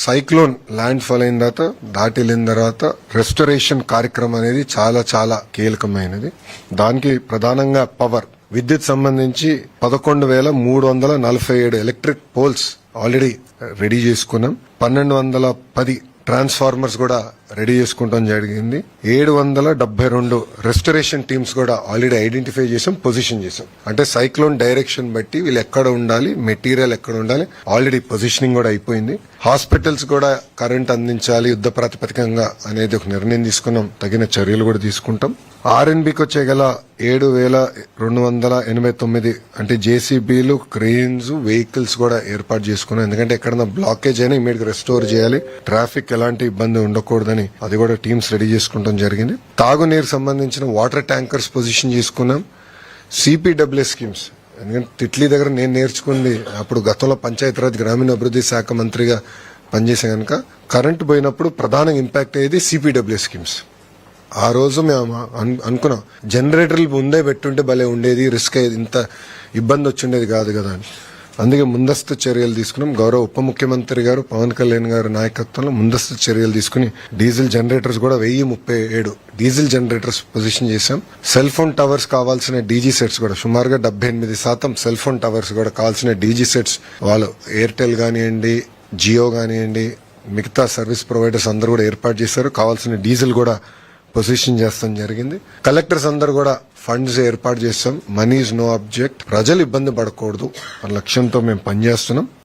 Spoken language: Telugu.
సైక్లోన్ ల్యాండ్ ఫాల్ అయిన తర్వాత దాటి వెళ్ళిన తర్వాత రెస్టరేషన్ కార్యక్రమం అనేది చాలా చాలా కీలకమైనది. దానికి ప్రధానంగా పవర్, విద్యుత్ సంబంధించి 11,347 ఎలక్ట్రిక్ పోల్స్ ఆల్రెడీ రెడీ చేసుకున్నాం. 1,210 ట్రాన్స్ఫార్మర్స్ కూడా రెడీ చేసుకుంటాం జరిగింది. 772 రెస్టరేషన్ టీమ్స్ కూడా ఆల్రెడీ ఐడెంటిఫై చేసాం, పొజిషన్ చేసాం. అంటే సైక్లోన్ డైరెక్షన్ బట్టి వీళ్ళు ఎక్కడ ఉండాలి, మెటీరియల్ ఎక్కడ ఉండాలి, ఆల్రెడీ పొజిషనింగ్ కూడా అయిపోయింది. హాస్పిటల్స్ కూడా కరెంట్ అందించాలి యుద్ధ ప్రాతిపదికంగా అనేది ఒక నిర్ణయం తీసుకున్నాం. తగిన చర్యలు కూడా తీసుకుంటాం. ఆర్ఎన్బికి వచ్చే గల 7,289 అంటే జేసీబీలు, క్రెయిన్స్, వెహికల్స్ కూడా ఏర్పాటు చేసుకున్నాం. ఎందుకంటే ఎక్కడన్నా బ్లాకేజ్ అయినా ఇమీడియట్ గా రెస్టోర్ చేయాలి, ట్రాఫిక్ ఎలాంటి ఇబ్బంది ఉండకూడదని అది కూడా టీమ్స్ రెడీ చేసుకుంటాం జరిగింది. తాగునీరు సంబంధించిన వాటర్ ట్యాంకర్స్ పొజిషన్ చేసుకున్నాం. సిపిడబ్ల్యూ స్కీమ్స్, ఎందుకంటే తిట్లీ దగ్గర నేను నేర్చుకుంది అప్పుడు గతంలో పంచాయతీరాజ్ గ్రామీణాభివృద్ధి శాఖ మంత్రిగా పనిచేసే కనుక కరెంటు పోయినప్పుడు ప్రధాన ఇంపాక్ట్ అయ్యేది సిపిడబ్ల్యూ స్కీమ్స్. ఆ రోజు మేము అనుకున్నాం జనరేటర్లు ముందే పెట్టుంటే భలే ఉండేది, రిస్క్ అయ్యేది, ఇంత ఇబ్బంది వచ్చిండేది కాదు కదా అని. అందుకే ముందస్తు చర్యలు తీసుకున్నాం. గౌరవ ఉప ముఖ్యమంత్రి గారు పవన్ కళ్యాణ్ గారి నాయకత్వంలో ముందస్తు చర్యలు తీసుకుని డీజిల్ జనరేటర్స్ కూడా 1037 డీజిల్ జనరేటర్స్ పొజిషన్ చేశాం. సెల్ ఫోన్ టవర్స్ కావాల్సిన డీజీ సెట్స్ కూడా సుమారుగా 78% సెల్ ఫోన్ టవర్స్ కూడా కావాల్సిన డీజీ సెట్స్ వాళ్ళు ఎయిర్టెల్ కానివ్వండి, జియో కానివ్వండి, మిగతా సర్వీస్ ప్రొవైడర్స్ అందరూ కూడా ఏర్పాటు చేశారు. కావాల్సిన డీజిల్ కూడా పొజిషన్ చేస్తాం జరిగింది. కలెక్టర్స్ అందరు కూడా ఫండ్స్ ఏర్పాటు చేస్తాం. మనీ ఇస్ నో ఆబ్జెక్ట్, ప్రజలు ఇబ్బంది పడకూడదు అన్న లక్ష్యంతో మేము పనిచేస్తున్నాం.